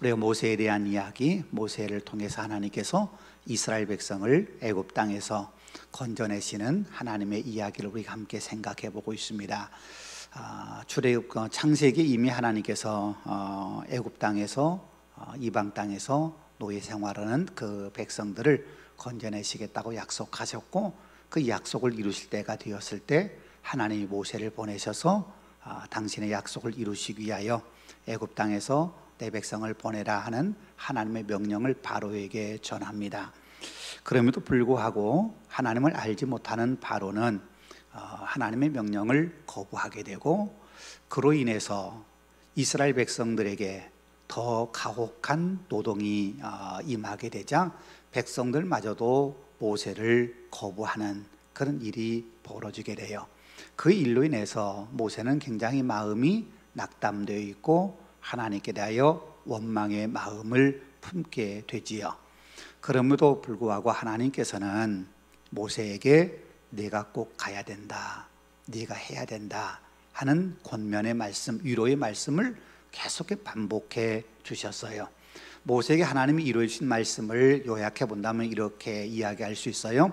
우리가 모세에 대한 이야기, 모세를 통해서 하나님께서 이스라엘 백성을 애굽 땅에서 건져내시는 하나님의 이야기를 우리가 함께 생각해 보고 있습니다. 창세기 이미 하나님께서 애굽 땅에서 이방 땅에서 노예 생활하는 그 백성들을 건져내시겠다고 약속하셨고, 그 약속을 이루실 때가 되었을 때 하나님이 모세를 보내셔서 당신의 약속을 이루시기 위하여 애굽 땅에서 내 백성을 보내라 하는 하나님의 명령을 바로에게 전합니다. 그럼에도 불구하고 하나님을 알지 못하는 바로는 하나님의 명령을 거부하게 되고, 그로 인해서 이스라엘 백성들에게 더 가혹한 노동이 임하게 되자 백성들마저도 모세를 거부하는 그런 일이 벌어지게 돼요. 그 일로 인해서 모세는 굉장히 마음이 낙담되어 있고 하나님께 대하여 원망의 마음을 품게 되지요. 그럼에도 불구하고 하나님께서는 모세에게 네가 꼭 가야 된다, 네가 해야 된다 하는 권면의 말씀, 위로의 말씀을 계속해 반복해 주셨어요. 모세에게 하나님이 이루어 주신 말씀을 요약해 본다면 이렇게 이야기할 수 있어요.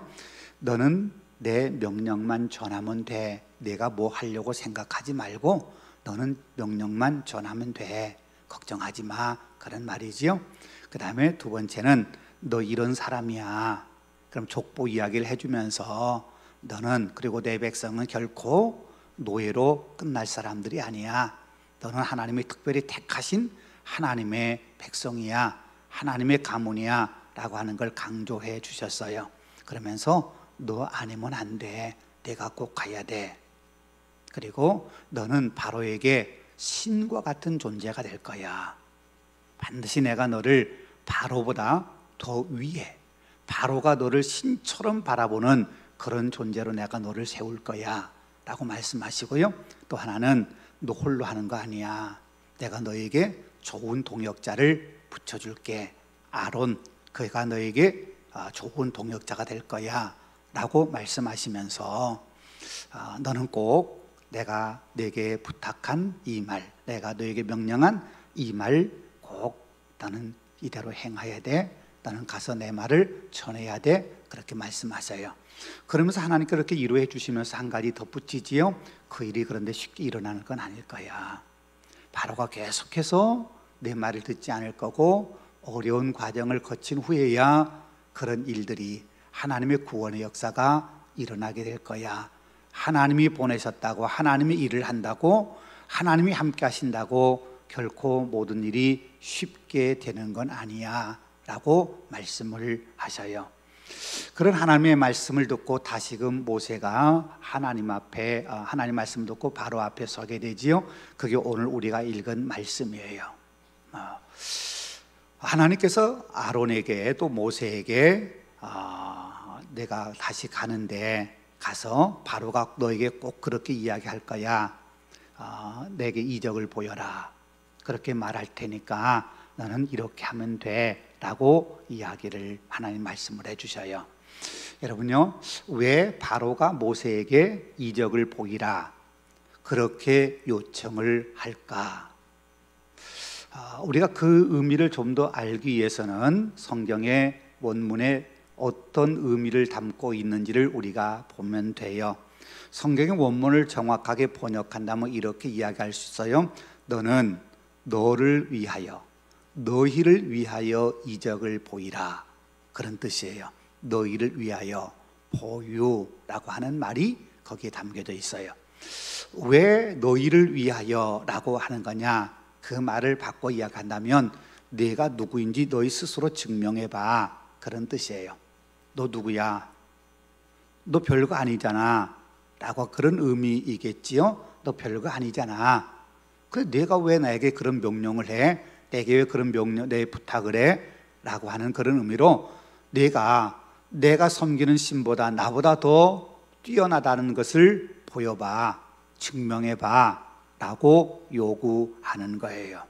너는 내 명령만 전하면 돼. 내가 뭐 하려고 생각하지 말고 너는 명령만 전하면 돼. 걱정하지 마. 그런 말이지요. 그 다음에 두 번째는 너 이런 사람이야. 그럼 족보 이야기를 해주면서 너는, 그리고 내 백성은 결코 노예로 끝날 사람들이 아니야. 너는 하나님이 특별히 택하신 하나님의 백성이야, 하나님의 가문이야 라고 하는 걸 강조해 주셨어요. 그러면서 너 아니면 안 돼. 내가 꼭 가야 돼. 그리고 너는 바로에게 신과 같은 존재가 될 거야. 반드시 내가 너를 바로보다 더 위에, 바로가 너를 신처럼 바라보는 그런 존재로 내가 너를 세울 거야 라고 말씀하시고요. 또 하나는 너 홀로 하는 거 아니야. 내가 너에게 좋은 동역자를 붙여줄게. 아론, 그가 너에게 좋은 동역자가 될 거야 라고 말씀하시면서 너는 꼭 내가 네게 부탁한 이 말, 내가 너에게 명령한 이 말 꼭 너는 이대로 행해야 돼. 너는 가서 내 말을 전해야 돼. 그렇게 말씀하셔요. 그러면서 하나님께 그렇게 위로해 주시면서 한 가지 덧붙이지요. 그 일이 그런데 쉽게 일어나는 건 아닐 거야. 바로가 계속해서 내 말을 듣지 않을 거고, 어려운 과정을 거친 후에야 그런 일들이, 하나님의 구원의 역사가 일어나게 될 거야. 하나님이 보내셨다고, 하나님이 일을 한다고, 하나님이 함께 하신다고 결코 모든 일이 쉽게 되는 건 아니야 라고 말씀을 하셔요. 그런 하나님의 말씀을 듣고 다시금 모세가 하나님 앞에, 하나님 말씀 듣고 바로 앞에 서게 되지요. 그게 오늘 우리가 읽은 말씀이에요. 하나님께서 아론에게, 또 모세에게 내가 다시 가는데 가서 바로가 너에게 꼭 그렇게 이야기할 거야. 내게 이적을 보여라. 그렇게 말할 테니까 너는 이렇게 하면 돼 라고 이야기를, 하나님 말씀을 해주셔요. 여러분요, 왜 바로가 모세에게 이적을 보이라 그렇게 요청을 할까? 우리가 그 의미를 좀 더 알기 위해서는 성경의 원문에 어떤 의미를 담고 있는지를 우리가 보면 돼요. 성경의 원문을 정확하게 번역한다면 이렇게 이야기할 수 있어요. 너는 너를 위하여, 너희를 위하여 이적을 보이라. 그런 뜻이에요. 너희를 위하여, 보유라고 하는 말이 거기에 담겨져 있어요. 왜 너희를 위하여 라고 하는 거냐? 그 말을 바꿔 이야기한다면 네가 누구인지 너희 스스로 증명해봐, 그런 뜻이에요. 너 누구야? 너 별거 아니잖아 라고, 그런 의미이겠지요. 너 별거 아니잖아. 그래 내가 왜 나에게 그런 명령을 해? 내게 왜 그런 내 부탁을 해? 라고 하는 그런 의미로 내가 섬기는 신보다 나보다 더 뛰어나다는 것을 보여봐, 증명해봐 라고 요구하는 거예요.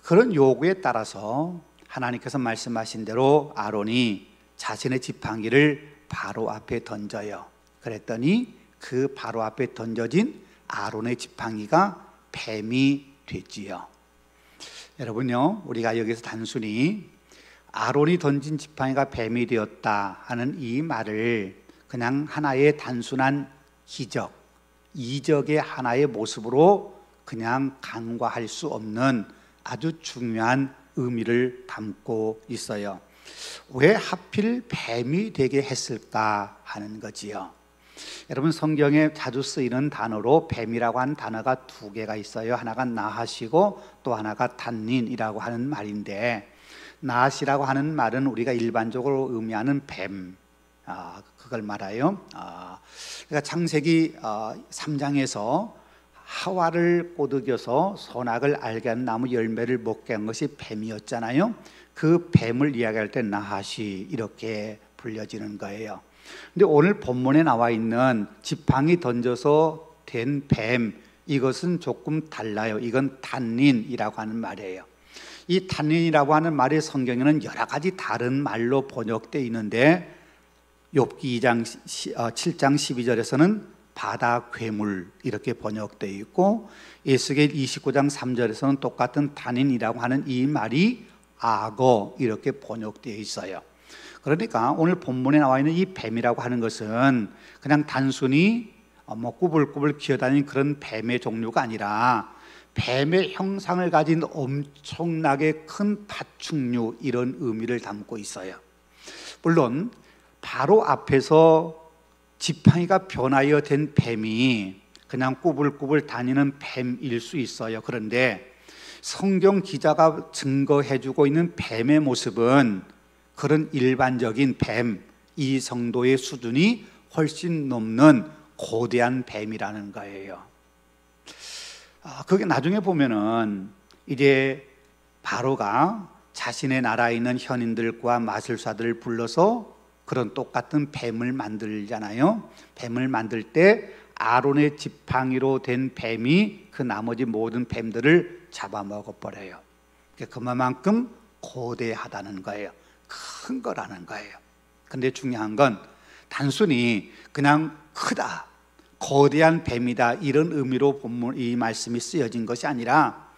그런 요구에 따라서 하나님께서 말씀하신 대로 아론이 자신의 지팡이를 바로 앞에 던져요. 그랬더니 그 바로 앞에 던져진 아론의 지팡이가 뱀이 됐지요. 여러분요, 우리가 여기서 단순히 아론이 던진 지팡이가 뱀이 되었다 하는 이 말을 그냥 하나의 단순한 기적, 이적의 하나의 모습으로 그냥 간과할 수 없는 아주 중요한 의미를 담고 있어요. 왜 하필 뱀이 되게 했을까 하는 거지요. 여러분, 성경에 자주 쓰이는 단어로 뱀이라고 하는 단어가 두 개가 있어요. 하나가 나핫이고 또 하나가 단닌이라고 하는 말인데, 나핫이라고 하는 말은 우리가 일반적으로 의미하는 뱀, 그걸 말아요. 그러니까 창세기 3장에서 하와를 꼬드겨서 선악을 알게 한 나무 열매를 먹게 한 것이 뱀이었잖아요. 그 뱀을 이야기할 때 나핫이 이렇게 불려지는 거예요. 근데 오늘 본문에 나와 있는 지팡이 던져서 된 뱀, 이것은 조금 달라요. 이건 단닌이라고 하는 말이에요. 이 단닌이라고 하는 말이 성경에는 여러 가지 다른 말로 번역되어 있는데, 욥기 2장 7장 12절에서는 바다 괴물 이렇게 번역되어 있고, 에스겔 29장 3절에서는 똑같은 단닌이라고 하는 이 말이 악어 이렇게 번역되어 있어요. 그러니까 오늘 본문에 나와 있는 이 뱀이라고 하는 것은 그냥 단순히 꾸불꾸불 기어다니는 그런 뱀의 종류가 아니라 뱀의 형상을 가진 엄청나게 큰 파충류, 이런 의미를 담고 있어요. 물론 바로 앞에서 지팡이가 변하여 된 뱀이 그냥 꾸불꾸불 다니는 뱀일 수 있어요. 그런데 성경 기자가 증거해주고 있는 뱀의 모습은 그런 일반적인 뱀, 이 정도의 수준이 훨씬 넘는 거대한 뱀이라는 거예요. 그게 나중에 보면은 이제 바로가 자신의 나라에 있는 현인들과 마술사들을 불러서 그런 똑같은 뱀을 만들잖아요. 뱀을 만들 때 아론의 지팡이로 된 뱀이 그 나머지 모든 뱀들을 잡아먹어 버려요. 그만큼 거대하다는 거예요. 큰 거라는 거예요. 근데 중요한 건 단순히 그냥 크다, 거대한 뱀이다, 이런 의미로 본문 이 말씀이 쓰여진 것이 아니라,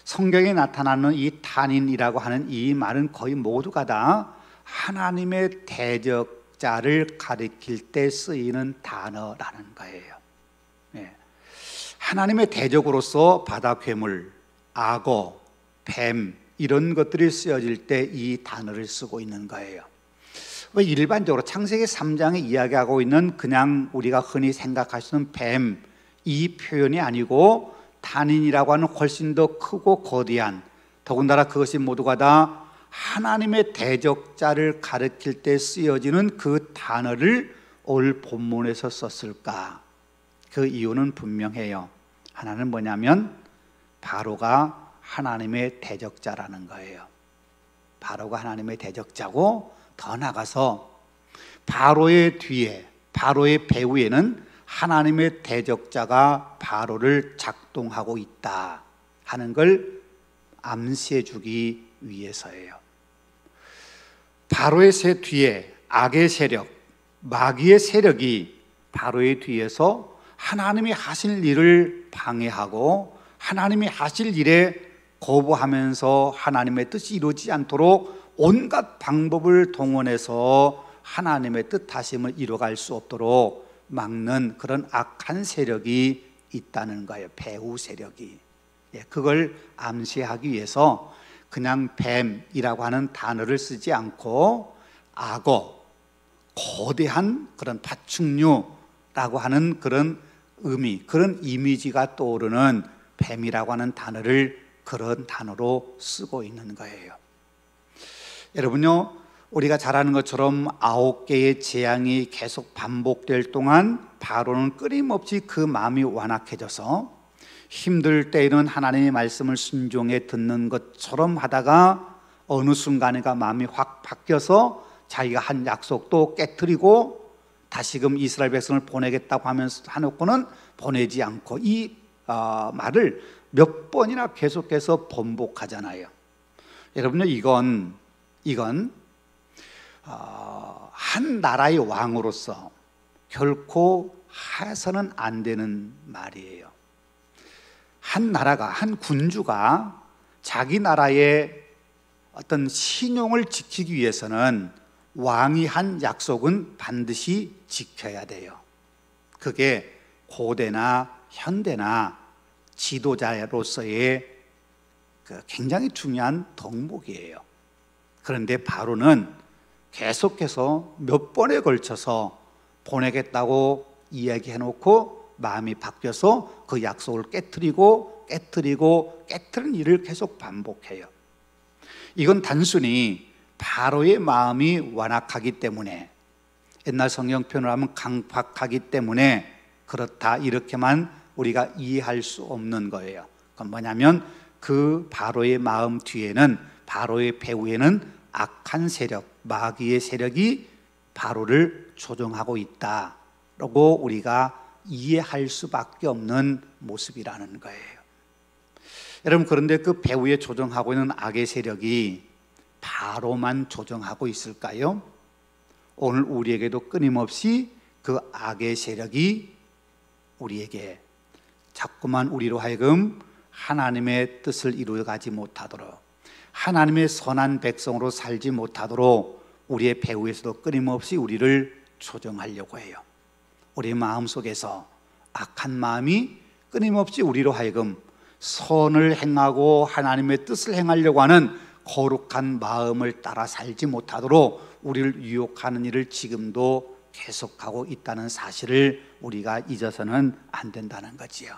성경에 나타나는 이 탄인이라고 하는 이 말은 거의 모두가 다 하나님의 대적자를 가리킬 때 쓰이는 단어라는 거예요. 하나님의 대적으로서 바다 괴물, 악어, 뱀, 이런 것들이 쓰여질 때 이 단어를 쓰고 있는 거예요. 왜 일반적으로 창세기 3장에 이야기하고 있는 그냥 우리가 흔히 생각할 수 있는 뱀, 이 표현이 아니고 탄인이라고 하는 훨씬 더 크고 거대한, 더군다나 그것이 모두가 다 하나님의 대적자를 가리킬 때 쓰여지는 그 단어를 오늘 본문에서 썼을까? 그 이유는 분명해요. 하나는 뭐냐면 바로가 하나님의 대적자라는 거예요. 바로가 하나님의 대적자고, 더 나가서 바로의 뒤에, 바로의 배후에는 하나님의 대적자가 바로를 작동하고 있다 하는 걸 암시해 주기 위해서예요. 바로의 새 뒤에 악의 세력, 마귀의 세력이 바로의 뒤에서 하나님이 하실 일을 방해하고 하나님이 하실 일에 거부하면서 하나님의 뜻이 이루어지지 않도록 온갖 방법을 동원해서 하나님의 뜻하심을 이루어갈 수 없도록 막는 그런 악한 세력이 있다는 거예요. 배후 세력이. 그걸 암시하기 위해서 그냥 뱀이라고 하는 단어를 쓰지 않고 악어, 거대한 그런 파충류라고 하는 그런 의미, 그런 이미지가 떠오르는 뱀이라고 하는 단어를 그런 단어로 쓰고 있는 거예요. 여러분요, 우리가 잘 아는 것처럼 9개의 재앙이 계속 반복될 동안 바로는 끊임없이 그 마음이 완악해져서 힘들 때에는 하나님의 말씀을 순종해 듣는 것처럼 하다가 어느 순간에가 마음이 확 바뀌어서 자기가 한 약속도 깨트리고 다시금 이스라엘 백성을 보내겠다고 하면서 하놓고는 보내지 않고, 이 말을 몇 번이나 계속해서 번복하잖아요. 여러분요, 이건 한 나라의 왕으로서 결코 해서는 안 되는 말이에요. 한 나라가, 한 군주가 자기 나라의 어떤 신용을 지키기 위해서는 왕이 한 약속은 반드시 지켜야 돼요. 그게 고대나 현대나 지도자로서의 굉장히 중요한 덕목이에요. 그런데 바로는 계속해서 몇 번에 걸쳐서 보내겠다고 이야기해놓고 마음이 바뀌어서 그 약속을 깨트리는 일을 계속 반복해요. 이건 단순히 바로의 마음이 완악하기 때문에, 옛날 성경 표현을 하면 강팍하기 때문에 그렇다, 이렇게만 우리가 이해할 수 없는 거예요. 그건 뭐냐면 그 바로의 마음 뒤에는, 바로의 배후에는 악한 세력, 마귀의 세력이 바로를 조종하고 있다라고 우리가 이해할 수밖에 없는 모습이라는 거예요. 여러분, 그런데 그 배후에 조종하고 있는 악의 세력이 바로만 조종하고 있을까요? 오늘 우리에게도 끊임없이 그 악의 세력이 우리에게 자꾸만 우리로 하여금 하나님의 뜻을 이루어가지 못하도록, 하나님의 선한 백성으로 살지 못하도록 우리의 배후에서도 끊임없이 우리를 조정하려고 해요. 우리 마음속에서 악한 마음이 끊임없이 우리로 하여금 선을 행하고 하나님의 뜻을 행하려고 하는 거룩한 마음을 따라 살지 못하도록 우리를 유혹하는 일을 지금도 계속하고 있다는 사실을 우리가 잊어서는 안 된다는 거지요.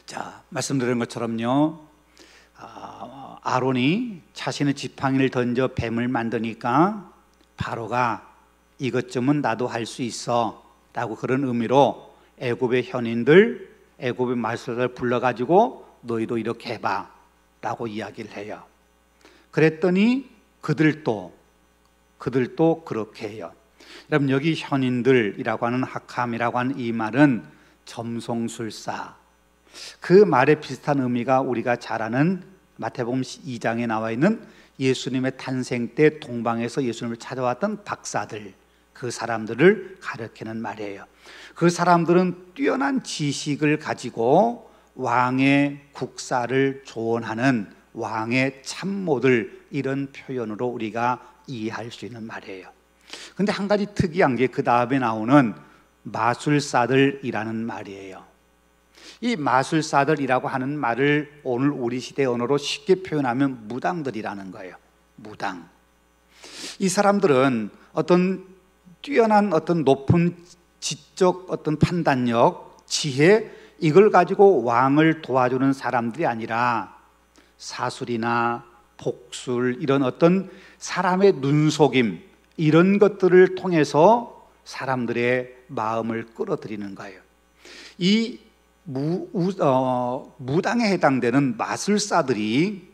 자, 말씀드린 것처럼요, 아론이 자신의 지팡이를 던져 뱀을 만드니까 바로가 이것 좀 나도 할 수 있어 라고, 그런 의미로 애굽의 현인들, 애굽의 마술사를 불러가지고 너희도 이렇게 해봐 라고 이야기를 해요. 그랬더니 그들도 그렇게 해요. 여러분, 여기 현인들이라고 하는, 하캄이라고 하는 이 말은 점성술사, 그 말에 비슷한 의미가 우리가 잘 아는 마태복음 2장에 나와 있는 예수님의 탄생 때 동방에서 예수님을 찾아왔던 박사들, 그 사람들을 가리키는 말이에요. 그 사람들은 뛰어난 지식을 가지고 왕의 국사를 조언하는 왕의 참모들, 이런 표현으로 우리가 이해할 수 있는 말이에요. 근데 한 가지 특이한 게 그 다음에 나오는 마술사들이라는 말이에요. 이 마술사들이라고 하는 말을 오늘 우리 시대 언어로 쉽게 표현하면 무당들이라는 거예요. 무당. 이 사람들은 어떤 뛰어난 어떤 높은 지적 어떤 판단력, 지혜, 이걸 가지고 왕을 도와주는 사람들이 아니라 사술이나 복술, 이런 어떤 사람의 눈속임, 이런 것들을 통해서 사람들의 마음을 끌어들이는 거예요. 이 무당에 해당되는 마술사들이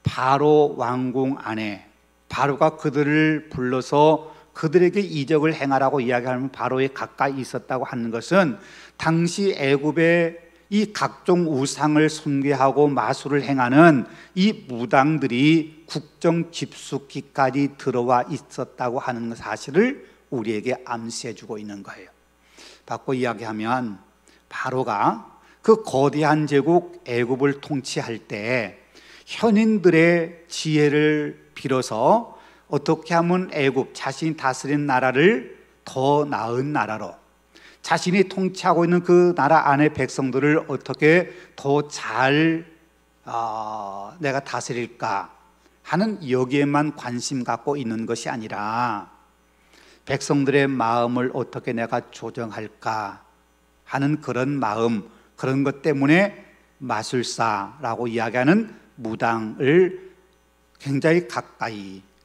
바로 왕궁 안에, 바로가 그들을 불러서 그들에게 이적을 행하라고 이야기하면 바로에 가까이 있었다고 하는 것은, 당시 애굽의 이 각종 우상을 숭배하고 마술을 행하는 이 무당들이 국정 깊숙이까지 들어와 있었다고 하는 사실을 우리에게 암시해 주고 있는 거예요. 바꿔 이야기하면, 바로가 그 거대한 제국 애굽을 통치할 때 현인들의 지혜를 빌어서 어떻게 하면 애굽, 자신이 다스린 나라를 더 나은 나라로, 자신이 통치하고 있는 그 나라 안의 백성들을 어떻게 더 잘 내가 다스릴까 하는, 여기에만 관심 갖고 있는 것이 아니라 백성들의 마음을 어떻게 내가 조정할까 하는 그런 마음, 그런 것 때문에 마술사라고 이야기하는 무당을 굉장히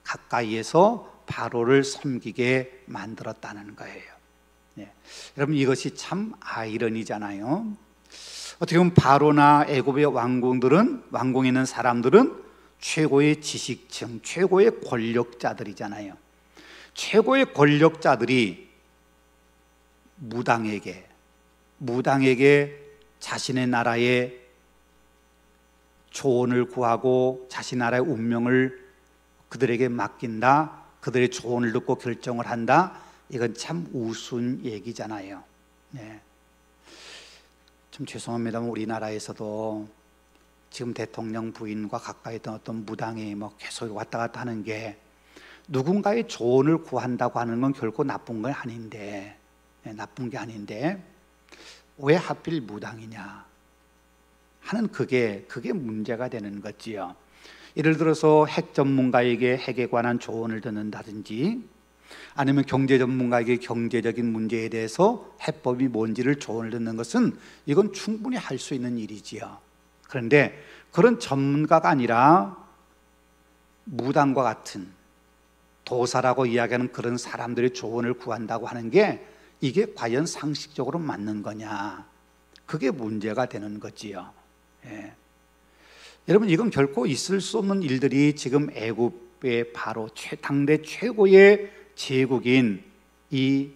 가까이에서 바로를 섬기게 만들었다는 거예요. 네. 여러분, 이것이 참 아이러니잖아요. 어떻게 보면 바로나 애굽의 왕궁에 있는 사람들은 최고의 지식층, 최고의 권력자들이잖아요. 최고의 권력자들이 무당에게 자신의 나라의 조언을 구하고 자신 나라의 운명을 그들에게 맡긴다, 그들의 조언을 듣고 결정을 한다, 이건 참 우스운 얘기잖아요. 네. 참 죄송합니다만 우리나라에서도 지금 대통령 부인과 가까이 있던 어떤 무당이 뭐 계속 왔다 갔다 하는 게 누군가의 조언을 구한다고 하는 건 결코 나쁜 건 아닌데, 나쁜 게 아닌데 왜 하필 무당이냐 하는 그게 문제가 되는 거지요. 예를 들어서 핵 전문가에게 핵에 관한 조언을 듣는다든지 아니면 경제 전문가에게 경제적인 문제에 대해서 해법이 뭔지를 조언을 듣는 것은 이건 충분히 할 수 있는 일이지요. 그런데 그런 전문가가 아니라 무당과 같은 도사라고 이야기하는 그런 사람들의 조언을 구한다고 하는 게 이게 과연 상식적으로 맞는 거냐, 그게 문제가 되는 거지요. 예. 여러분, 이건 결코 있을 수 없는 일들이 지금 애굽의 바로 당대 최고의 제국인 이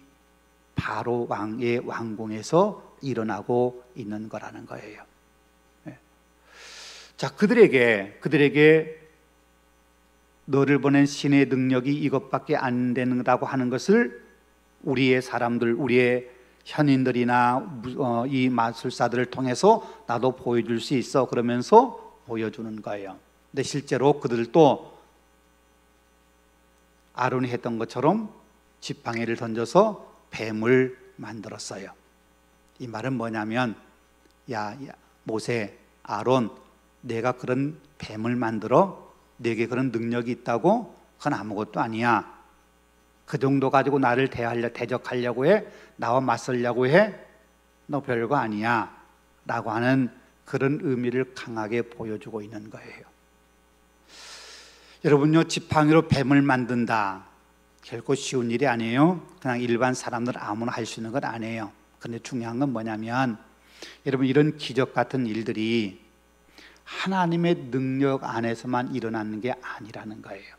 바로 왕의 왕궁에서 일어나고 있는 거라는 거예요. 예. 자, 그들에게 너를 보낸 신의 능력이 이것밖에 안 된다고 하는 것을 우리의 사람들, 우리의 현인들이나 이 마술사들을 통해서 나도 보여줄 수 있어, 그러면서 보여주는 거예요. 근데 실제로 그들도 아론이 했던 것처럼 지팡이를 던져서 뱀을 만들었어요. 이 말은 뭐냐면, 야 모세, 아론, 내가 그런 뱀을 만들어 내게 그런 능력이 있다고? 그건 아무것도 아니야. 그 정도 가지고 나를 대적하려고 해? 나와 맞서려고 해? 너 별거 아니야 라고 하는 그런 의미를 강하게 보여주고 있는 거예요. 여러분요, 지팡이로 뱀을 만든다, 결코 쉬운 일이 아니에요. 그냥 일반 사람들 아무나 할 수 있는 건 아니에요. 그런데 중요한 건 뭐냐면, 여러분, 이런 기적 같은 일들이 하나님의 능력 안에서만 일어나는 게 아니라는 거예요.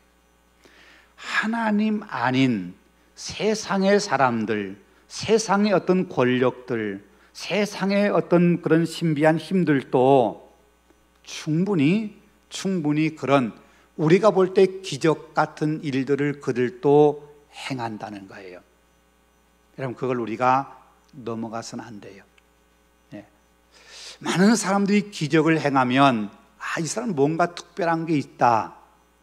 하나님 아닌 세상의 사람들, 세상의 어떤 권력들, 세상의 어떤 그런 신비한 힘들도 충분히 그런 우리가 볼 때 기적 같은 일들을 그들도 행한다는 거예요. 여러분, 그걸 우리가 넘어가서는 안 돼요. 네. 많은 사람들이 기적을 행하면 이 사람은 뭔가 특별한 게 있다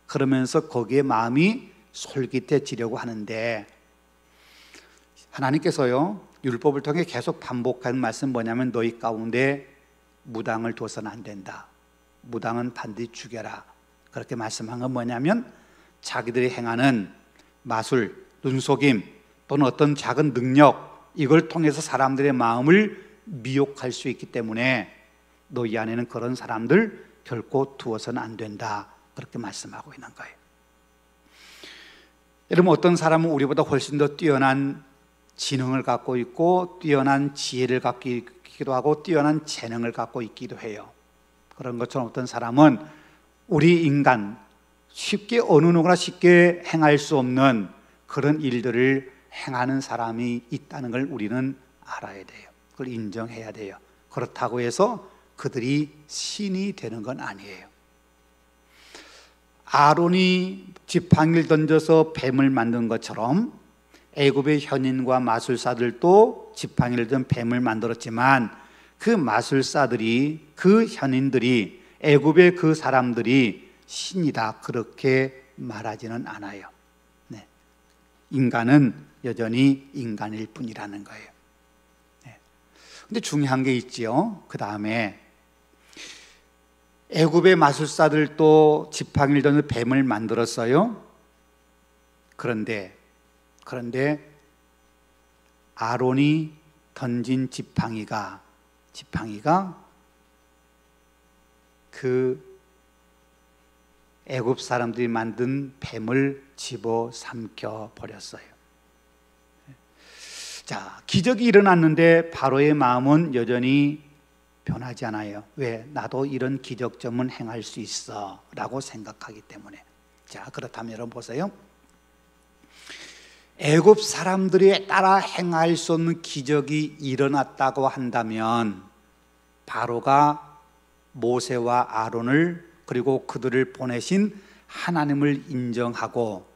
그러면서 거기에 마음이 솔깃해지려고 하는데, 하나님께서요, 율법을 통해 계속 반복하는 말씀 뭐냐면, 너희 가운데 무당을 둬서는 안 된다, 무당은 반드시 죽여라, 그렇게 말씀한 건 뭐냐면, 자기들이 행하는 마술, 눈속임 또는 어떤 작은 능력, 이걸 통해서 사람들의 마음을 미혹할 수 있기 때문에 너희 안에는 그런 사람들 결코 두어서는 안 된다, 그렇게 말씀하고 있는 거예요. 여러분, 어떤 사람은 우리보다 훨씬 더 뛰어난 지능을 갖고 있고 뛰어난 지혜를 갖고 있기도 하고 뛰어난 재능을 갖고 있기도 해요. 그런 것처럼 어떤 사람은 우리 인간 쉽게 어느 누구나 쉽게 행할 수 없는 그런 일들을 행하는 사람이 있다는 걸 우리는 알아야 돼요. 그걸 인정해야 돼요. 그렇다고 해서 그들이 신이 되는 건 아니에요. 아론이 지팡이를 던져서 뱀을 만든 것처럼 애굽의 현인과 마술사들도 지팡이를 든 뱀을 만들었지만, 그 마술사들이, 그 현인들이, 애굽의 그 사람들이 신이다 그렇게 말하지는 않아요. 네. 인간은 여전히 인간일 뿐이라는 거예요. 네. 근데 중요한 게 있지요. 그 다음에 애굽의 마술사들도 지팡이를 던져 뱀을 만들었어요. 그런데 아론이 던진 지팡이가 그 애굽 사람들이 만든 뱀을 집어삼켜 버렸어요. 자, 기적이 일어났는데 바로의 마음은 여전히 변하지 않아요. 왜? 나도 이런 기적점은 행할 수 있어 라고 생각하기 때문에. 자, 그렇다면 여러분 보세요. 애굽 사람들이 따라 행할 수 없는 기적이 일어났다고 한다면, 바로가 모세와 아론을 그리고 그들을 보내신 하나님을 인정하고,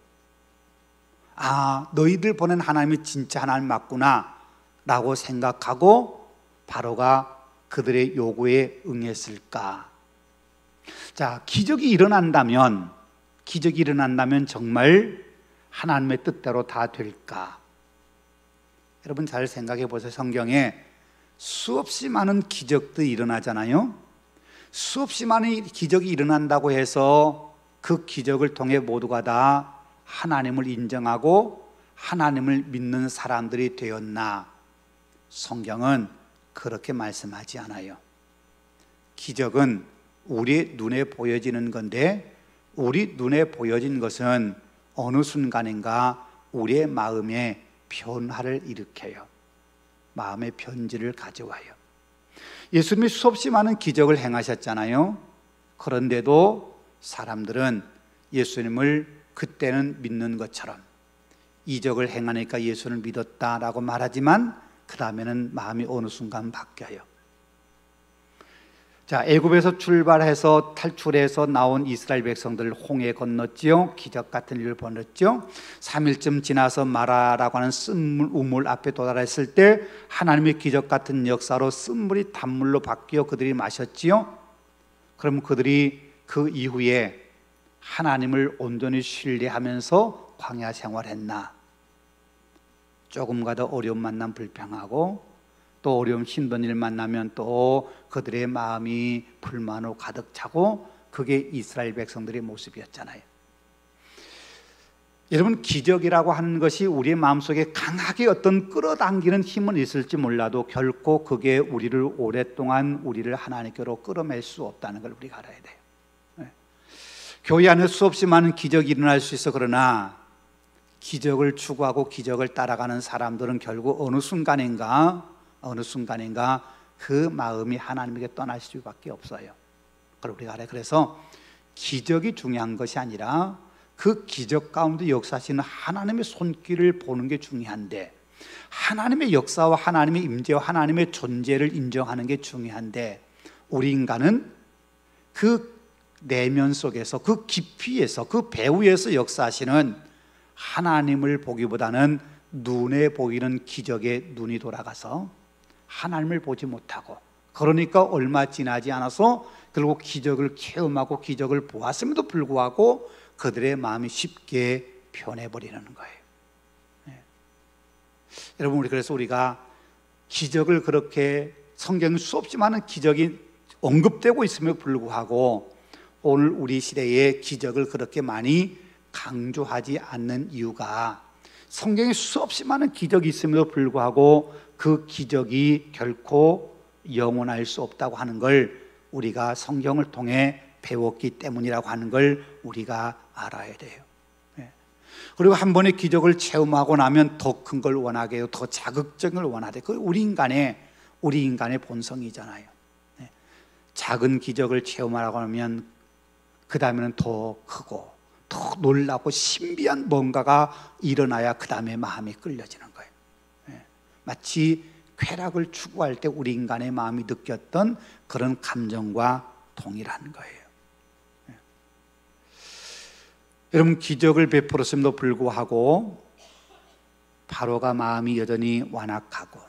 너희들 보낸 하나님이 진짜 하나님 맞구나 라고 생각하고 바로가 그들의 요구에 응했을까? 자, 기적이 일어난다면 정말 하나님의 뜻대로 다 될까? 여러분 잘 생각해 보세요. 성경에 수없이 많은 기적들이 일어나잖아요. 수없이 많은 기적이 일어난다고 해서 그 기적을 통해 모두가 다 하나님을 인정하고 하나님을 믿는 사람들이 되었나? 성경은 그렇게 말씀하지 않아요. 기적은 우리 눈에 보여지는 건데, 우리 눈에 보여진 것은 어느 순간인가 우리의 마음에 변화를 일으켜요. 마음의 변질을 가져와요. 예수님이 수없이 많은 기적을 행하셨잖아요. 그런데도 사람들은 예수님을 그때는 믿는 것처럼, 이적을 행하니까 예수를 믿었다라고 말하지만 그 다음에는 마음이 어느 순간 바뀌어요. 자, 애굽에서 출발해서 탈출해서 나온 이스라엘 백성들 홍해 건넜지요. 기적 같은 일을 벌였죠. 3일쯤 지나서 마라라고 하는 쓴물 우물 앞에 도달했을 때 하나님의 기적 같은 역사로 쓴물이 단물로 바뀌어 그들이 마셨지요. 그럼 그들이 그 이후에 하나님을 온전히 신뢰하면서 광야 생활했나? 조금 가도 어려움 만나면 불평하고, 또 어려움 힘든 일 만나면 또 그들의 마음이 불만으로 가득 차고, 그게 이스라엘 백성들의 모습이었잖아요. 여러분, 기적이라고 하는 것이 우리의 마음속에 강하게 어떤 끌어당기는 힘은 있을지 몰라도 결코 그게 우리를 오랫동안 우리를 하나님께로 끌어낼 수 없다는 걸 우리가 알아야 돼요. 교회 안에 수없이 많은 기적이 일어날 수 있어. 그러나 기적을 추구하고 기적을 따라가는 사람들은 결국 어느 순간인가 그 마음이 하나님에게 떠날 수밖에 없어요. 그걸 우리가 알아요. 그래서 기적이 중요한 것이 아니라 그 기적 가운데 역사하시는 하나님의 손길을 보는 게 중요한데, 하나님의 역사와 하나님의 임재와 하나님의 존재를 인정하는 게 중요한데, 우리 인간은 그 내면 속에서, 그 깊이에서, 그 배후에서 역사하시는 하나님을 보기보다는 눈에 보이는 기적에 눈이 돌아가서 하나님을 보지 못하고, 그러니까 얼마 지나지 않아서 결국 기적을 체험하고 기적을 보았음에도 불구하고 그들의 마음이 쉽게 변해버리는 거예요. 네. 여러분, 그래서 우리가 기적을 그렇게, 성경 수없이 많은 기적이 언급되고 있음에도 불구하고 오늘 우리 시대에 기적을 그렇게 많이 강조하지 않는 이유가, 성경에 수없이 많은 기적이 있음에도 불구하고 그 기적이 결코 영원할 수 없다고 하는 걸 우리가 성경을 통해 배웠기 때문이라고 하는 걸 우리가 알아야 돼요. 그리고 한 번의 기적을 체험하고 나면 더 큰 걸 원하게 해요. 더 자극적인 걸 원하게. 그게 우리 인간의 본성이잖아요. 작은 기적을 체험하라고 하면 그 다음에는 더 크고 더 놀라고 신비한 뭔가가 일어나야 그 다음에 마음이 끌려지는 거예요. 마치 쾌락을 추구할 때 우리 인간의 마음이 느꼈던 그런 감정과 동일한 거예요. 여러분, 기적을 베풀었음에도 불구하고 바로가 마음이 여전히 완악하고,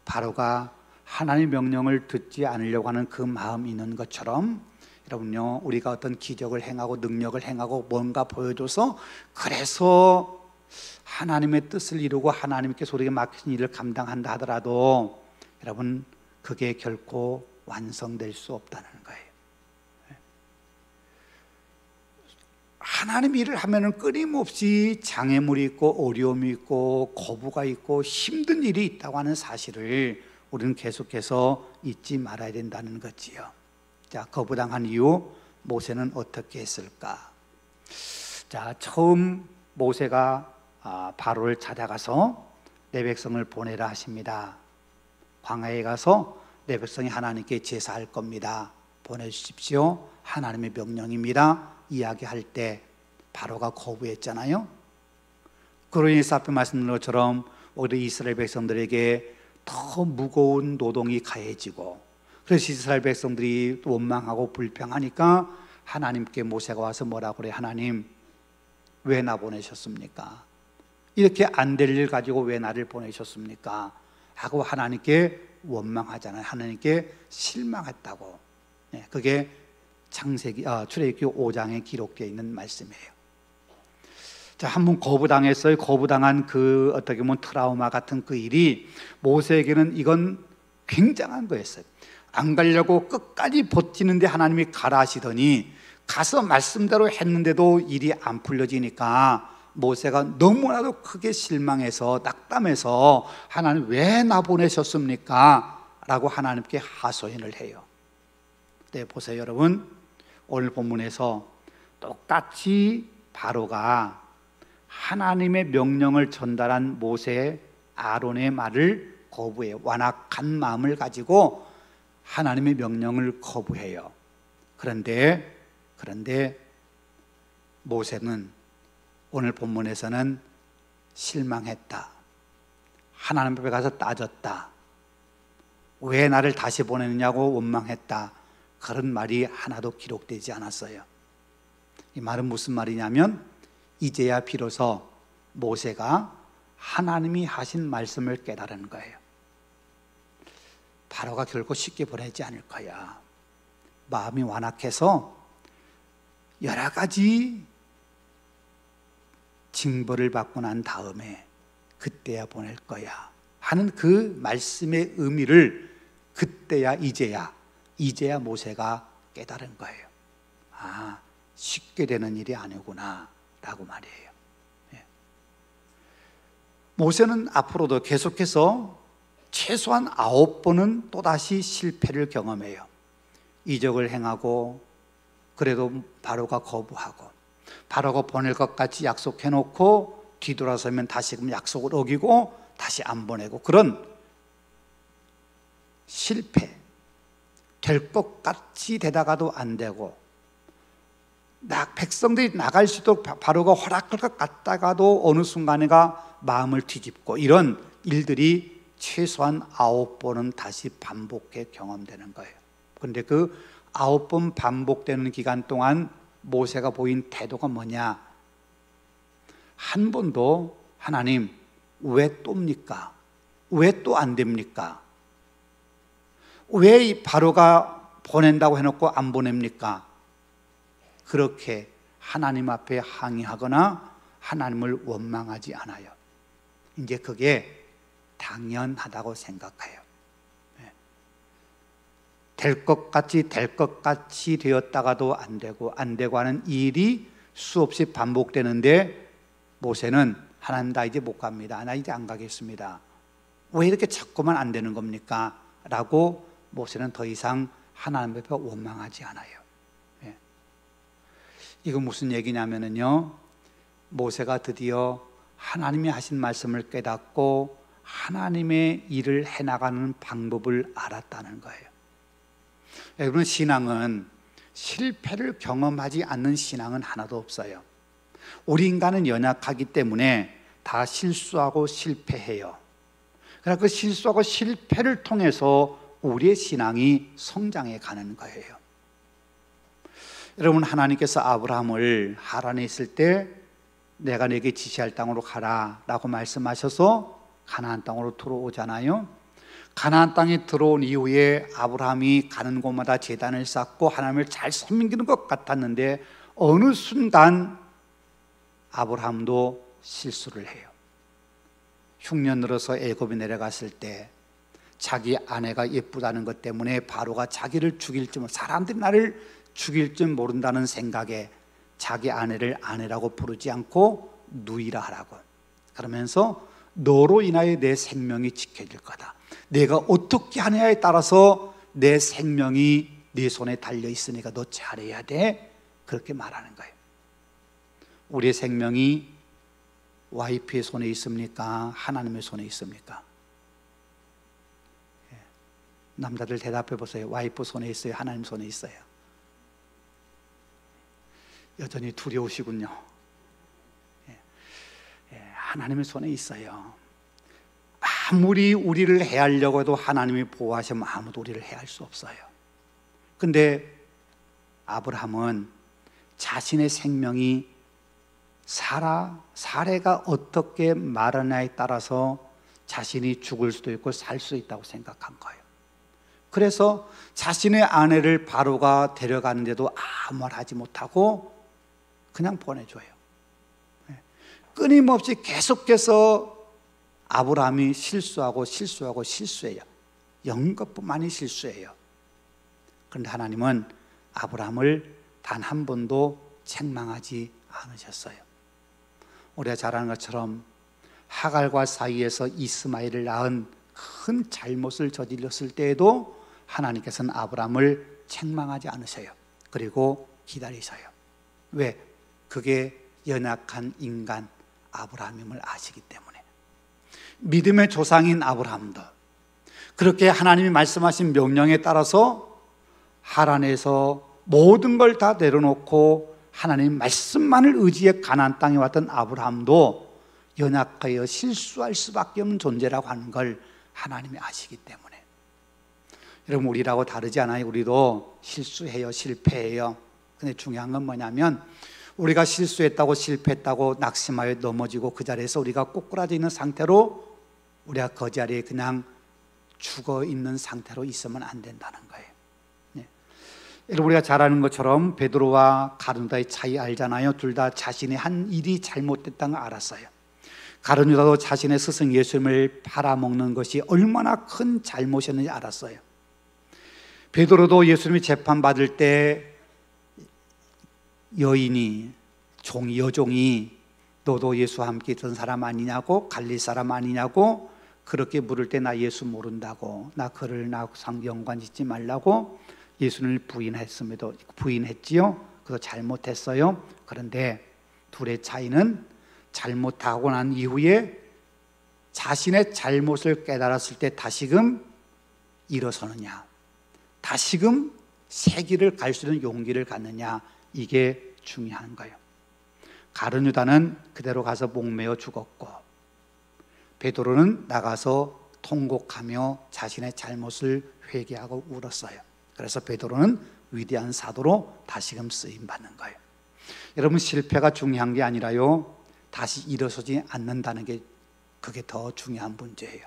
바로가 하나님의 명령을 듣지 않으려고 하는 그 마음이 있는 것처럼, 여러분요, 우리가 어떤 기적을 행하고 능력을 행하고 뭔가 보여줘서 그래서 하나님의 뜻을 이루고 하나님께서 우리에게 맡긴 일을 감당한다 하더라도 여러분, 그게 결코 완성될 수 없다는 거예요. 하나님 일을 하면은 끊임없이 장애물이 있고 어려움이 있고 거부가 있고 힘든 일이 있다고 하는 사실을 우리는 계속해서 잊지 말아야 된다는 거지요. 자, 거부당한 이유, 모세는 어떻게 했을까? 자, 처음 모세가 바로를 찾아가서 내 백성을 보내라 하십니다. 광야에 가서 내 백성이 하나님께 제사할 겁니다. 보내주십시오. 하나님의 명령입니다. 이야기할 때 바로가 거부했잖아요. 그로 인해서 앞에 말씀드린 것처럼 오히려 이스라엘 백성들에게 더 무거운 노동이 가해지고, 그래서 이스라엘 백성들이 원망하고 불평하니까 하나님께 모세가 와서 뭐라고 그래? 하나님, 왜 나 보내셨습니까? 이렇게 안 될 일 가지고 왜 나를 보내셨습니까? 하고 하나님께 원망하잖아요. 하나님께 실망했다고. 그게 출애굽기 5장에 기록되어 있는 말씀이에요. 자, 한번 거부당했어요. 거부당한 그 어떻게 보면 트라우마 같은 그 일이 모세에게는 이건 굉장한 거였어요. 안 가려고 끝까지 버티는데 하나님이 가라 하시더니 가서 말씀대로 했는데도 일이 안 풀려지니까 모세가 너무나도 크게 실망해서 낙담해서 하나님 왜 나 보내셨습니까? 라고 하나님께 하소연을 해요. 네, 보세요 여러분, 오늘 본문에서 똑같이 바로가 하나님의 명령을 전달한 모세 아론의 말을 거부해요. 완악한 마음을 가지고 하나님의 명령을 거부해요. 그런데 모세는 오늘 본문에서는 실망했다. 하나님 앞에 가서 따졌다. 왜 나를 다시 보내느냐고 원망했다. 그런 말이 하나도 기록되지 않았어요. 이 말은 무슨 말이냐면 이제야 비로소 모세가 하나님이 하신 말씀을 깨달은 거예요. 바로가 결코 쉽게 보내지 않을 거야. 마음이 완악해서 여러 가지 징벌을 받고 난 다음에 그때야 보낼 거야 하는 그 말씀의 의미를 그때야 이제야 모세가 깨달은 거예요. 아, 쉽게 되는 일이 아니구나 라고 말이에요. 모세는 앞으로도 계속해서 최소한 9번은 또다시 실패를 경험해요. 이적을 행하고 그래도 바로가 거부하고, 바로가 보낼 것 같이 약속해놓고 뒤돌아서면 다시금 약속을 어기고 다시 안 보내고, 그런 실패, 될 것 같이 되다가도 안 되고, 백성들이 나갈 수 있도록 바로가 허락할 것 같다가도 어느 순간에가 마음을 뒤집고, 이런 일들이 최소한 9번은 다시 반복해 경험되는 거예요. 그런데 그 9번 반복되는 기간 동안 모세가 보인 태도가 뭐냐? 한 번도 하나님 왜 또입니까? 왜 또 안 됩니까? 왜 바로가 보낸다고 해놓고 안 보냅니까? 그렇게 하나님 앞에 항의하거나 하나님을 원망하지 않아요. 이제 그게 당연하다고 생각해요. 될 것 같이 되었다가도 안 되고 하는 일이 수없이 반복되는데 모세는 하나님 나 이제 못 갑니다. 나 이제 안 가겠습니다. 왜 이렇게 자꾸만 안 되는 겁니까? 라고 모세는 더 이상 하나님 앞에 원망하지 않아요. 이거 무슨 얘기냐면요, 모세가 드디어 하나님이 하신 말씀을 깨닫고 하나님의 일을 해나가는 방법을 알았다는 거예요. 여러분, 신앙은 실패를 경험하지 않는 신앙은 하나도 없어요. 우리 인간은 연약하기 때문에 다 실수하고 실패해요. 그러나 그 실수하고 실패를 통해서 우리의 신앙이 성장해 가는 거예요. 여러분, 하나님께서 아브라함을 하란에 있을 때 내가 내게 지시할 땅으로 가라 라고 말씀하셔서 가나안 땅으로 들어오잖아요. 가나안 땅에 들어온 이후에 아브라함이 가는 곳마다 제단을 쌓고 하나님을 잘 섬기는 것 같았는데 어느 순간 아브라함도 실수를 해요. 흉년 들어서 애굽에 내려갔을 때 자기 아내가 예쁘다는 것 때문에 바로가 자기를 죽일지, 사람들이 나를 죽일지 모른다는 생각에 자기 아내를 아내라고 부르지 않고 누이라 하라고, 그러면서 너로 인하여 내 생명이 지켜질 거다, 내가 어떻게 하느냐에 따라서 내 생명이 네 손에 달려 있으니까 너 잘해야 돼, 그렇게 말하는 거예요. 우리의 생명이 와이프의 손에 있습니까? 하나님의 손에 있습니까? 남자들 대답해 보세요. 와이프 손에 있어요? 하나님 손에 있어요? 여전히 두려우시군요. 하나님의 손에 있어요. 아무리 우리를 해하려고 해도 하나님이 보호하시면 아무도 우리를 해할 수 없어요. 근데 아브라함은 자신의 생명이 사례가 어떻게 말하냐에 따라서 자신이 죽을 수도 있고 살 수 있다고 생각한 거예요. 그래서 자신의 아내를 바로가 데려가는데도 아무 말 하지 못하고 그냥 보내줘요. 끊임없이 계속해서 아브라함이 실수해요. 연것뿐만이 실수해요. 그런데 하나님은 아브라함을 단 한 번도 책망하지 않으셨어요. 우리가 잘 아는 것처럼 하갈과 사이에서 이스마엘을 낳은 큰 잘못을 저질렀을 때에도 하나님께서는 아브라함을 책망하지 않으셔요. 그리고 기다리셔요. 왜? 그게 연약한 인간 아브라함임을 아시기 때문에. 믿음의 조상인 아브라함도 그렇게 하나님이 말씀하신 명령에 따라서 하란에서 모든 걸 다 내려놓고 하나님 말씀만을 의지해 가나안 땅에 왔던 아브라함도 연약하여 실수할 수밖에 없는 존재라고 하는 걸 하나님이 아시기 때문에. 여러분, 우리라고 다르지 않아요. 우리도 실수해요, 실패해요. 근데 중요한 건 뭐냐면 우리가 실수했다고 실패했다고 낙심하여 넘어지고 그 자리에서 우리가 꼬꾸라져 있는 상태로 우리가 그 자리에 그냥 죽어 있는 상태로 있으면 안 된다는 거예요. 여러분, 우리가 잘 아는 것처럼 베드로와 가룟유다의 차이 알잖아요. 둘 다 자신의 한 일이 잘못됐다는 걸 알았어요. 가룟유다도 자신의 스승 예수님을 팔아먹는 것이 얼마나 큰 잘못이었는지 알았어요. 베드로도 예수님이 재판받을 때 여종이 너도 예수와 함께 있던 사람 아니냐고, 갈릴 사람 아니냐고 그렇게 물을 때 나 예수 모른다고, 나 그를 나상 연관 짓지 말라고 예수님을 부인했지요. 그거 잘못했어요. 그런데 둘의 차이는 잘못하고 난 이후에 자신의 잘못을 깨달았을 때 다시금 일어서느냐, 다시금 새 길을 갈 수 있는 용기를 갖느냐, 이게 중요한 거예요. 가룟유다는 그대로 가서 목매어 죽었고 베드로는 나가서 통곡하며 자신의 잘못을 회개하고 울었어요. 그래서 베드로는 위대한 사도로 다시금 쓰임받는 거예요. 여러분, 실패가 중요한 게 아니라요, 다시 일어서지 않는다는 게 그게 더 중요한 문제예요.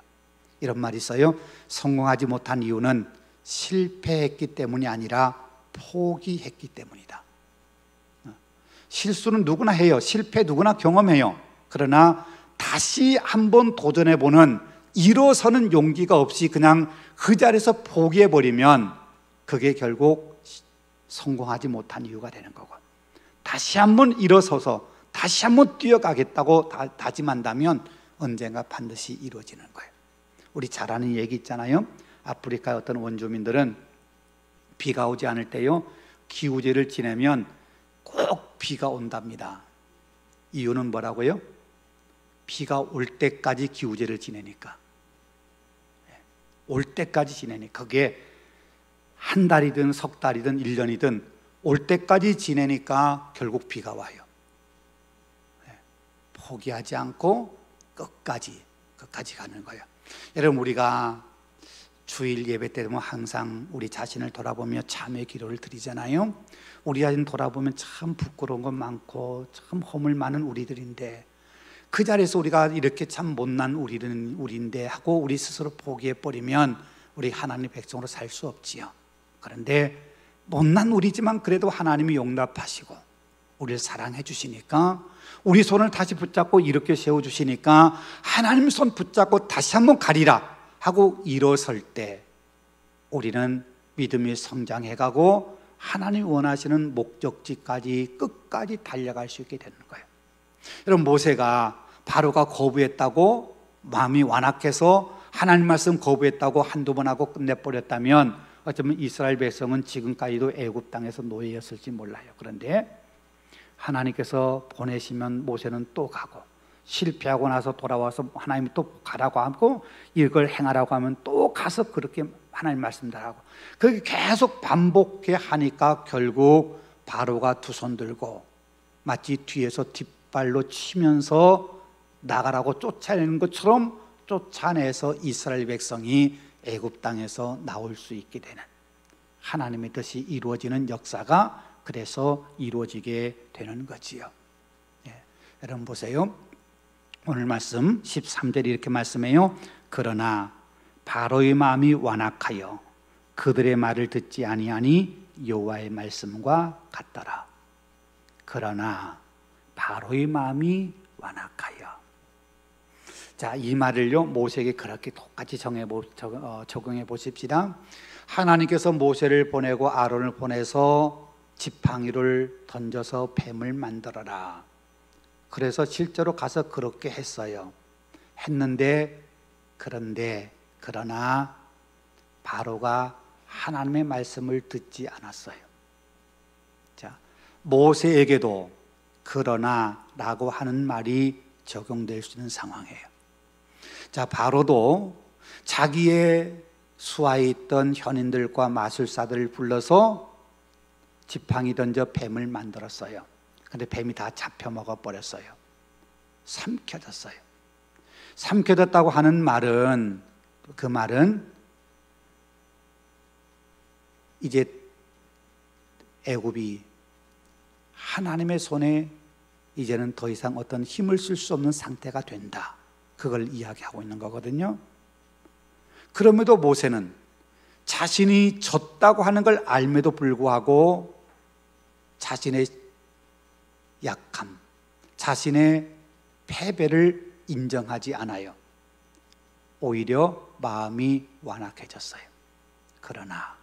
이런 말이 있어요. 성공하지 못한 이유는 실패했기 때문이 아니라 포기했기 때문이다. 실수는 누구나 해요. 실패 누구나 경험해요. 그러나 다시 한번 도전해보는 일어서는 용기가 없이 그냥 그 자리에서 포기해버리면 그게 결국 성공하지 못한 이유가 되는 거고, 다시 한번 일어서서 다시 한번 뛰어가겠다고 다짐한다면 언젠가 반드시 이루어지는 거예요. 우리 잘 아는 얘기 있잖아요. 아프리카의 어떤 원주민들은 비가 오지 않을 때요, 기우제를 지내면 꼭 비가 온답니다. 이유는 뭐라고요? 비가 올 때까지 기우제를 지내니까. 올 때까지 지내니까. 그게 한 달이든 석 달이든 1년이든 올 때까지 지내니까 결국 비가 와요. 포기하지 않고 끝까지 가는 거예요. 여러분, 우리가 주일 예배 때 되면 항상 우리 자신을 돌아보며 참회 기도를 드리잖아요. 우리 자신 돌아보면 참 부끄러운 건 많고 참 허물 많은 우리들인데, 그 자리에서 우리가 이렇게 참 못난 우리인데 하고 우리 스스로 포기해버리면 우리 하나님의 백성으로 살 수 없지요. 그런데 못난 우리지만 그래도 하나님이 용납하시고 우리를 사랑해 주시니까, 우리 손을 다시 붙잡고 이렇게 세워주시니까 하나님 손 붙잡고 다시 한번 가리라 하고 일어설 때 우리는 믿음이 성장해가고 하나님이 원하시는 목적지까지 끝까지 달려갈 수 있게 되는 거예요. 여러분, 모세가 바로가 거부했다고 마음이 완악해서 하나님 말씀 거부했다고 한두 번 하고 끝내버렸다면 어쩌면 이스라엘 백성은 지금까지도 애굽 땅에서 노예였을지 몰라요. 그런데 하나님께서 보내시면 모세는 또 가고, 실패하고 나서 돌아와서 하나님이 또 가라고 하고 이걸 행하라고 하면 또 가서 그렇게 하나님 말씀대로 하고, 그렇게 계속 반복해 하니까 결국 바로가 두 손 들고 마치 뒤에서 뒷발로 치면서 나가라고 쫓아내는 것처럼 쫓아내서 이스라엘 백성이 애굽 땅에서 나올 수 있게 되는, 하나님의 뜻이 이루어지는 역사가 그래서 이루어지게 되는 거지요. 여러분 보세요. 오늘 말씀 13절이 이렇게 말씀해요. 그러나 바로의 마음이 완악하여 그들의 말을 듣지 아니하니 여호와의 말씀과 같더라. 그러나 바로의 마음이 완악하여. 자, 이 말을요 모세에게 그렇게 똑같이 적용해 보십시다. 하나님께서 모세를 보내고 아론을 보내서 지팡이를 던져서 뱀을 만들어라. 그래서 실제로 가서 그렇게 했어요. 했는데 그러나 바로가 하나님의 말씀을 듣지 않았어요. 자, 모세에게도 그러나라고 하는 말이 적용될 수 있는 상황이에요. 자, 바로도 자기의 수하에 있던 현인들과 마술사들을 불러서 지팡이 던져 뱀을 만들었어요. 근데 뱀이 다 잡혀먹어 버렸어요. 삼켜졌어요. 삼켜졌다고 하는 말은, 그 말은 이제 애굽이 하나님의 손에 이제는 더 이상 어떤 힘을 쓸 수 없는 상태가 된다, 그걸 이야기하고 있는 거거든요. 그럼에도 모세는 자신이 졌다고 하는 걸 알면도 불구하고 자신의 약함, 자신의 패배를 인정하지 않아요. 오히려 마음이 완악해졌어요. 그러나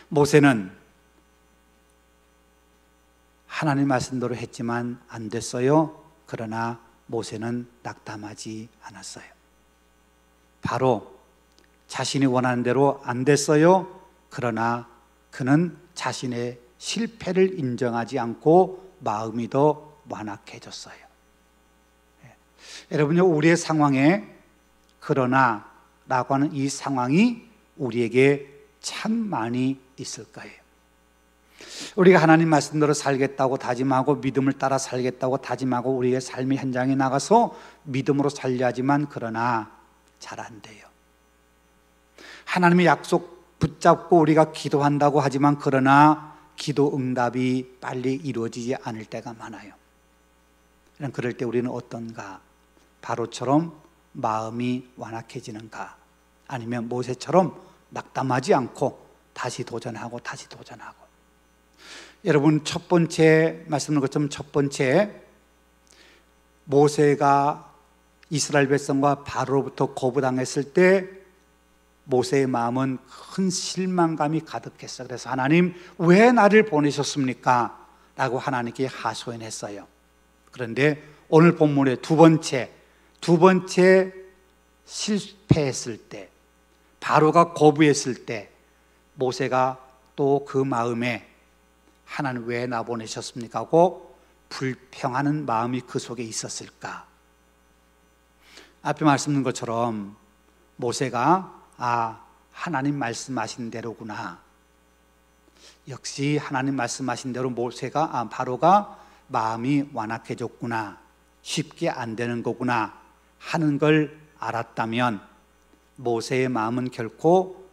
모세는 하나님 말씀대로 했지만 안 됐어요. 그러나 모세는 낙담하지 않았어요. 바로 자신이 원하는 대로 안 됐어요. 그러나 그는 자신의 실패를 인정하지 않고 마음이 더 완악해졌어요. 여러분요, 우리의 상황에 그러나라고 하는 이 상황이 우리에게 참 많이 있을 거예요. 우리가 하나님 말씀대로 살겠다고 다짐하고 믿음을 따라 살겠다고 다짐하고 우리의 삶의 현장에 나가서 믿음으로 살려 하지만 그러나 잘 안 돼요. 하나님의 약속 붙잡고 우리가 기도한다고 하지만 그러나 기도 응답이 빨리 이루어지지 않을 때가 많아요. 그럴 때 우리는 어떤가? 바로처럼 마음이 완악해지는가? 아니면 모세처럼 낙담하지 않고 다시 도전하고 여러분, 첫 번째 말씀드린 것처럼 첫 번째, 모세가 이스라엘 백성과 바로로부터 거부당했을 때 모세의 마음은 큰 실망감이 가득했어요. 그래서 하나님, 왜 나를 보내셨습니까? 라고 하나님께 하소연했어요. 그런데 오늘 본문의 두 번째 실패했을 때, 바로가 거부했을 때 모세가 또 그 마음에 하나님 왜 나 보내셨습니까? 하고 불평하는 마음이 그 속에 있었을까? 앞에 말씀드린 것처럼 모세가 하나님 말씀하신 대로구나, 역시 하나님 말씀하신 대로 모세가 바로가 마음이 완악해졌구나, 쉽게 안 되는 거구나 하는 걸 알았다면 모세의 마음은 결코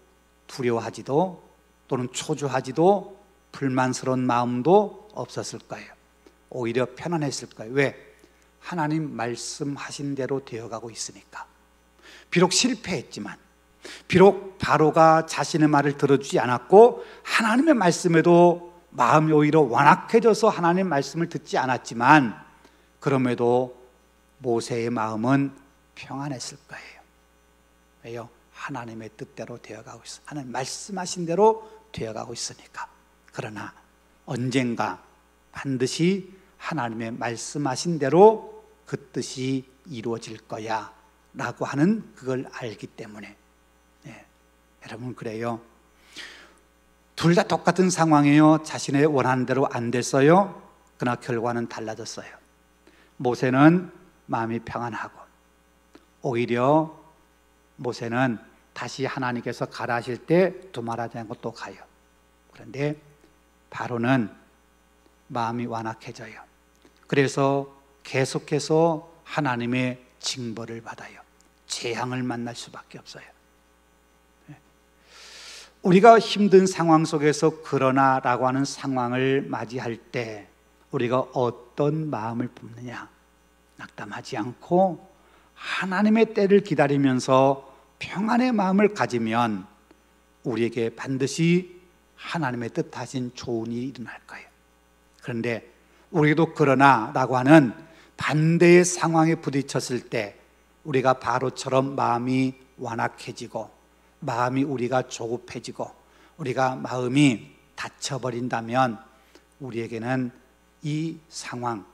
두려워하지도 또는 초조하지도 불만스러운 마음도 없었을 거예요. 오히려 편안했을 거예요. 왜? 하나님 말씀하신 대로 되어가고 있으니까. 비록 실패했지만, 비록 바로가 자신의 말을 들어주지 않았고 하나님의 말씀에도 마음이 오히려 완악해져서 하나님의 말씀을 듣지 않았지만, 그럼에도 모세의 마음은 평안했을 거예요. 왜요? 하나님의 뜻대로 되어가고 있어. 하나님 말씀하신 대로 되어가고 있으니까. 그러나 언젠가 반드시 하나님의 말씀하신 대로 그 뜻이 이루어질 거야 라고 하는 그걸 알기 때문에. 여러분, 그래요. 둘 다 똑같은 상황이에요. 자신의 원하는 대로 안 됐어요. 그러나 결과는 달라졌어요. 모세는 마음이 평안하고, 오히려 모세는 다시 하나님께서 가라 하실 때 두말하지 않고 또 가요. 그런데 바로는 마음이 완악해져요. 그래서 계속해서 하나님의 징벌을 받아요. 재앙을 만날 수밖에 없어요. 우리가 힘든 상황 속에서 그러나라고 하는 상황을 맞이할 때 우리가 어떤 마음을 품느냐? 낙담하지 않고 하나님의 때를 기다리면서 평안의 마음을 가지면 우리에게 반드시 하나님의 뜻하신 좋은 일이 일어날 거예요. 그런데 우리도 그러나라고 하는 반대의 상황에 부딪혔을 때 우리가 바로처럼 마음이 완악해지고 마음이 우리가 조급해지고 우리가 마음이 닫혀버린다면 우리에게는 이 상황,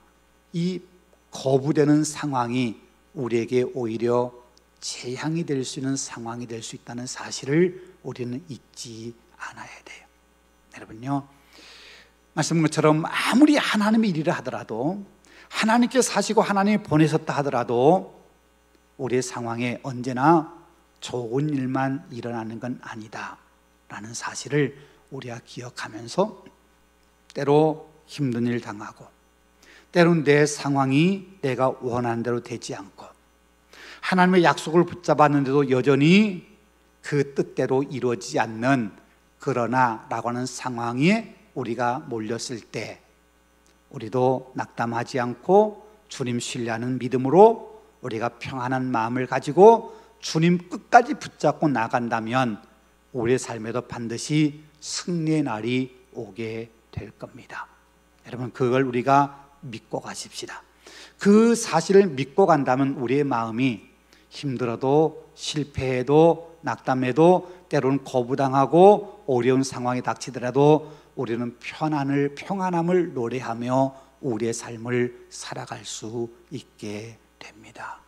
이 거부되는 상황이 우리에게 오히려 재앙이 될 수 있는 상황이 될 수 있다는 사실을 우리는 잊지 않아야 돼요. 여러분요, 말씀한 것처럼 아무리 하나님의 일이라 하더라도 하나님께서 하시고 하나님이 보내셨다 하더라도 우리의 상황에 언제나 좋은 일만 일어나는 건 아니다 라는 사실을 우리가 기억하면서 때로 힘든 일 당하고 때로는 내 상황이 내가 원하는 대로 되지 않고 하나님의 약속을 붙잡았는데도 여전히 그 뜻대로 이루어지지 않는 그러나 라고 하는 상황에 우리가 몰렸을 때 우리도 낙담하지 않고 주님 신뢰하는 믿음으로 우리가 평안한 마음을 가지고 주님 끝까지 붙잡고 나간다면 우리의 삶에도 반드시 승리의 날이 오게 될 겁니다. 여러분, 그걸 우리가 믿고 가십시다. 그 사실을 믿고 간다면 우리의 마음이 힘들어도 실패해도 낙담해도 때로는 거부당하고 어려운 상황이 닥치더라도 우리는 평안함을 노래하며 우리의 삶을 살아갈 수 있게 됩니다.